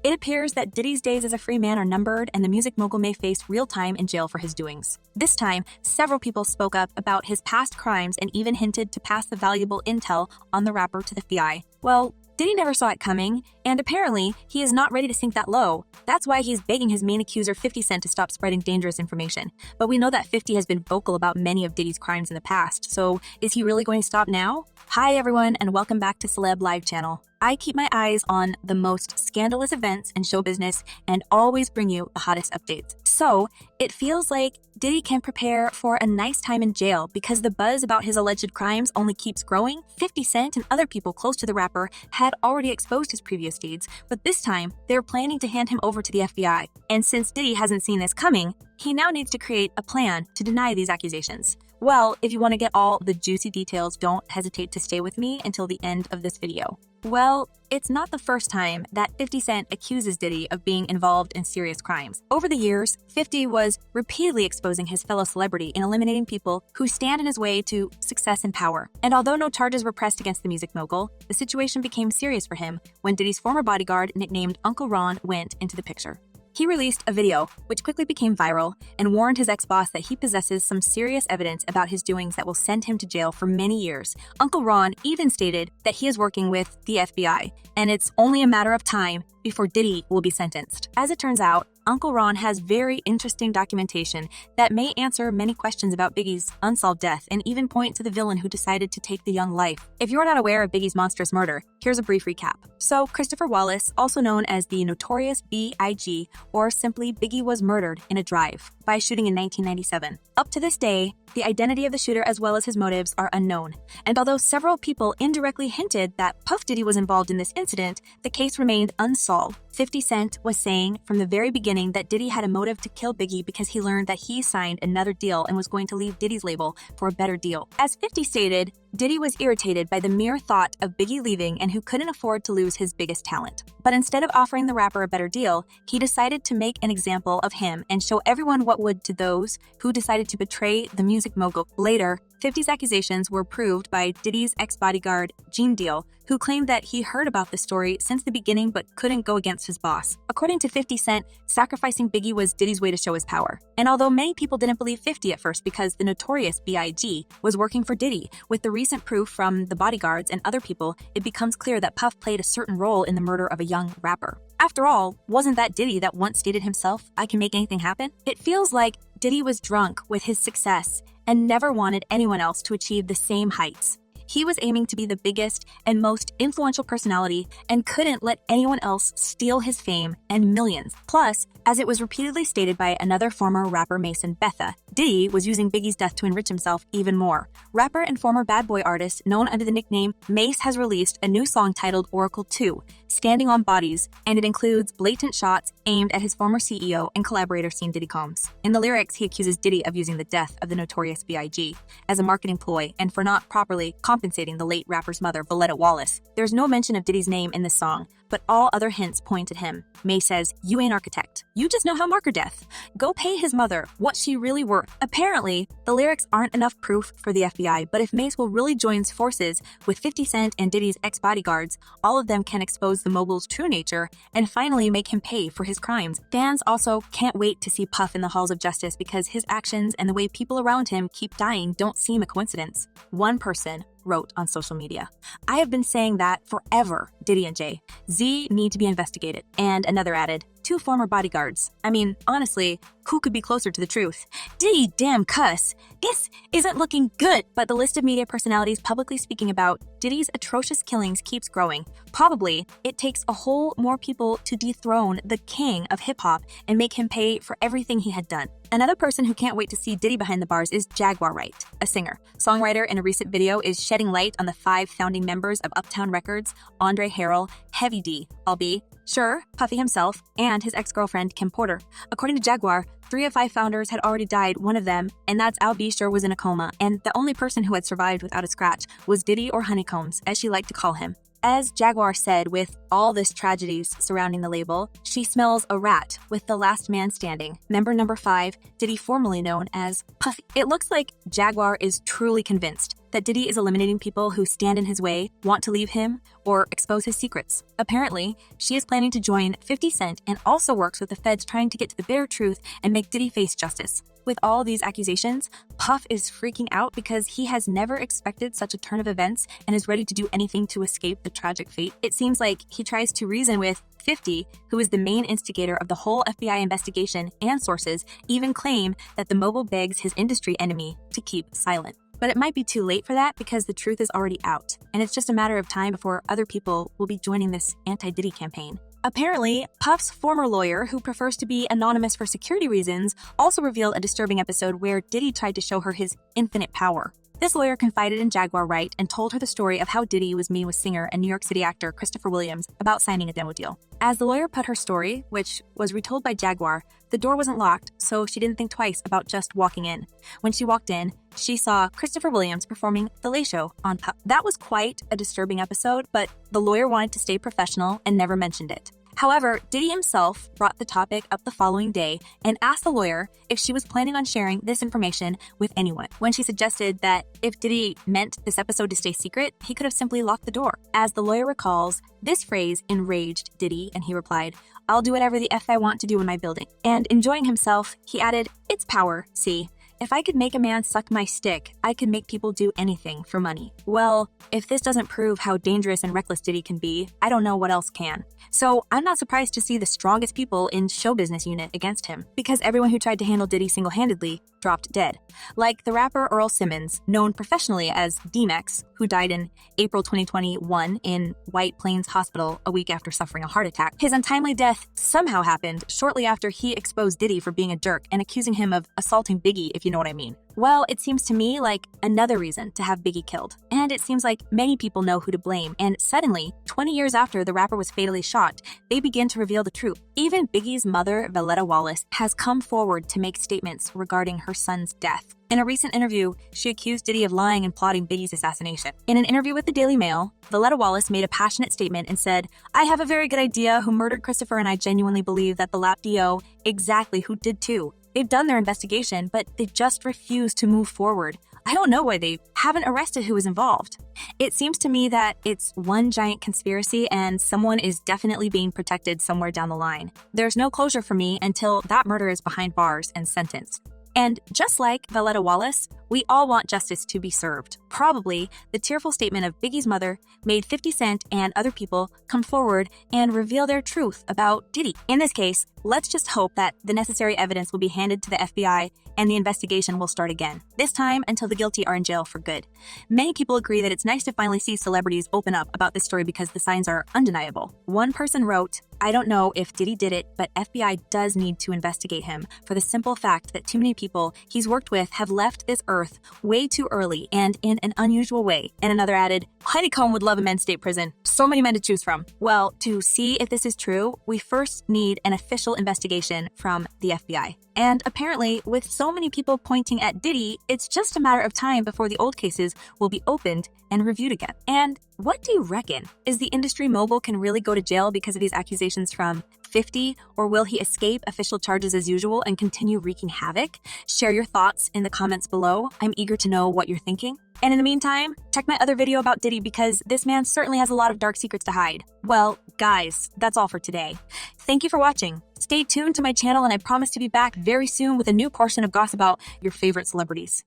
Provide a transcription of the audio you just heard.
It appears that Diddy's days as a free man are numbered and the music mogul may face real time in jail for his doings. This time, several people spoke up about his past crimes and even hinted to pass the valuable intel on the rapper to the FBI. Well, Diddy never saw it coming, and apparently, he is not ready to sink that low. That's why he's begging his main accuser 50 Cent to stop spreading dangerous information. But we know that 50 has been vocal about many of Diddy's crimes in the past, so is he really going to stop now? Hi everyone, and welcome back to Celeb Live Channel. I keep my eyes on the most scandalous events in show business and always bring you the hottest updates. So, it feels like Diddy can prepare for a nice time in jail because the buzz about his alleged crimes only keeps growing. 50 Cent and other people close to the rapper had already exposed his previous deeds, but this time, they're planning to hand him over to the FBI. And since Diddy hasn't seen this coming, he now needs to create a plan to deny these accusations. Well, if you want to get all the juicy details, don't hesitate to stay with me until the end of this video. Well, it's not the first time that 50 Cent accuses Diddy of being involved in serious crimes. Over the years, 50 was repeatedly exposing his fellow celebrity and eliminating people who stand in his way to success and power. And although no charges were pressed against the music mogul, the situation became serious for him when Diddy's former bodyguard, nicknamed Uncle Ron, went into the picture. He released a video, which quickly became viral, and warned his ex-boss that he possesses some serious evidence about his doings that will send him to jail for many years. Uncle Ron even stated that he is working with the FBI, and it's only a matter of time before Diddy will be sentenced. As it turns out, Uncle Ron has very interesting documentation that may answer many questions about Biggie's unsolved death and even point to the villain who decided to take the young life. If you're not aware of Biggie's monstrous murder, here's a brief recap. So, Christopher Wallace, also known as the notorious B.I.G., or simply Biggie, was murdered in a drive by shooting in 1997. Up to this day, the identity of the shooter as well as his motives are unknown. And although several people indirectly hinted that Puff Diddy was involved in this incident, the case remained unsolved. 50 Cent was saying from the very beginning that Diddy had a motive to kill Biggie because he learned that he signed another deal and was going to leave Diddy's label for a better deal. As 50 stated, Diddy was irritated by the mere thought of Biggie leaving and who couldn't afford to lose his biggest talent. But instead of offering the rapper a better deal, he decided to make an example of him and show everyone what would to those who decided to betray the music mogul. Later, 50's accusations were proved by Diddy's ex-bodyguard, Gene Deal, who claimed that he heard about the story since the beginning but couldn't go against his boss. According to 50 Cent, sacrificing Biggie was Diddy's way to show his power. And although many people didn't believe 50 at first because the notorious B.I.G. was working for Diddy, with the recent proof from the bodyguards and other people, it becomes clear that Puff played a certain role in the murder of a young rapper. After all, wasn't that Diddy that once stated himself, "I can make anything happen"? It feels like Diddy was drunk with his success and never wanted anyone else to achieve the same heights. He was aiming to be the biggest and most influential personality and couldn't let anyone else steal his fame and millions. Plus, as it was repeatedly stated by another former rapper Mason Betha, Diddy was using Biggie's death to enrich himself even more. Rapper and former bad boy artist known under the nickname Mace has released a new song titled Oracle 2, Standing on Bodies, and it includes blatant shots aimed at his former CEO and collaborator Sean Diddy Combs. In the lyrics, he accuses Diddy of using the death of the notorious B.I.G. as a marketing ploy and for not properly compensating the late rapper's mother, Valletta Wallace. There's no mention of Diddy's name in this song, but all other hints point at him. May says, "You ain't architect. You just know how marker death. Go pay his mother what she really worth." Apparently, the lyrics aren't enough proof for the FBI, but if Mace will really join forces with 50 Cent and Diddy's ex-bodyguards, all of them can expose the mogul's true nature and finally make him pay for his crimes. Fans also can't wait to see Puff in the halls of justice because his actions and the way people around him keep dying don't seem a coincidence. One person wrote on social media, "I have been saying that forever, Diddy and Jay. Z need to be investigated." And another added, "Two former bodyguards. I mean, honestly, who could be closer to the truth? Diddy damn cuss. This isn't looking good." But the list of media personalities publicly speaking about Diddy's atrocious killings keeps growing. Probably, it takes a whole more people to dethrone the king of hip-hop and make him pay for everything he had done. Another person who can't wait to see Diddy behind the bars is Jaguar Wright, a singer. Songwriter in a recent video is shedding light on the 5 founding members of Uptown Records, Andre Harrell, Heavy D, albeit, sure, Puffy himself, and his ex-girlfriend Kim Porter. According to Jaguar, 3 of 5 founders had already died, one of them, and that's Al B. Sure was in a coma, and the only person who had survived without a scratch was Diddy or Honeycombs, as she liked to call him. As Jaguar said, with all this tragedies surrounding the label, she smells a rat with the last man standing. Member number 5, Diddy, formerly known as Puffy. It looks like Jaguar is truly convinced that Diddy is eliminating people who stand in his way, want to leave him, or expose his secrets. Apparently, she is planning to join 50 Cent and also works with the feds trying to get to the bitter truth and make Diddy face justice. With all these accusations, Puff is freaking out because he has never expected such a turn of events and is ready to do anything to escape the tragic fate. It seems like he tries to reason with 50, who is the main instigator of the whole FBI investigation, and sources even claim that the mogul begs his industry enemy to keep silent. But it might be too late for that because the truth is already out, and it's just a matter of time before other people will be joining this anti-Diddy campaign. Apparently, Puff's former lawyer, who prefers to be anonymous for security reasons, also revealed a disturbing episode where Diddy tried to show her his infinite power. This lawyer confided in Jaguar Wright and told her the story of how Diddy was meeting with singer and New York City actor Christopher Williams about signing a demo deal. As the lawyer put her story, which was retold by Jaguar, the door wasn't locked, so she didn't think twice about just walking in. When she walked in, she saw Christopher Williams performing the Late Show on Puff. That was quite a disturbing episode, but the lawyer wanted to stay professional and never mentioned it. However, Diddy himself brought the topic up the following day and asked the lawyer if she was planning on sharing this information with anyone. When she suggested that if Diddy meant this episode to stay secret, he could have simply locked the door. As the lawyer recalls, this phrase enraged Diddy, and he replied, "I'll do whatever the F I want to do in my building." And enjoying himself, he added, "It's power, see. If I could make a man suck my stick, I could make people do anything for money." Well, if this doesn't prove how dangerous and reckless Diddy can be, I don't know what else can. So I'm not surprised to see the strongest people in show business unit against him, because everyone who tried to handle Diddy single-handedly dropped dead. Like the rapper Earl Simmons, known professionally as DMX, who died in April 2021 in White Plains Hospital a week after suffering a heart attack. His untimely death somehow happened shortly after he exposed Diddy for being a jerk and accusing him of assaulting Biggie, if you know what I mean. Well, it seems to me like another reason to have Biggie killed. And it seems like many people know who to blame, and suddenly, 20 years after the rapper was fatally shot, they begin to reveal the truth. Even Biggie's mother, Valletta Wallace, has come forward to make statements regarding her son's death. In a recent interview, she accused Diddy of lying and plotting Biggie's assassination. In an interview with the Daily Mail, Valletta Wallace made a passionate statement and said, "I have a very good idea who murdered Christopher, and I genuinely believe that the lap DO exactly who did too. They've done their investigation, but they just refuse to move forward. I don't know why they haven't arrested who was involved." It seems to me that it's one giant conspiracy and someone is definitely being protected somewhere down the line. There's no closure for me until that murderer is behind bars and sentenced. And just like Valletta Wallace, we all want justice to be served. Probably the tearful statement of Biggie's mother made 50 Cent and other people come forward and reveal their truth about Diddy. In this case, let's just hope that the necessary evidence will be handed to the FBI and the investigation will start again, this time until the guilty are in jail for good. Many people agree that it's nice to finally see celebrities open up about this story because the signs are undeniable. One person wrote, "I don't know if Diddy did it, but FBI does need to investigate him for the simple fact that too many people he's worked with have left this earth way too early and in an unusual way." And another added, "Honeycomb would love a men's state prison. So many men to choose from." Well, to see if this is true, we first need an official investigation from the FBI. And apparently, with so many people pointing at Diddy, it's just a matter of time before the old cases will be opened and reviewed again. And what do you reckon? Is the industry mogul can really go to jail because of these accusations from 50, or will he escape official charges as usual and continue wreaking havoc? Share your thoughts in the comments below. I'm eager to know what you're thinking. And in the meantime, check my other video about Diddy because this man certainly has a lot of dark secrets to hide. Well, guys, that's all for today. Thank you for watching. Stay tuned to my channel and I promise to be back very soon with a new portion of gossip about your favorite celebrities.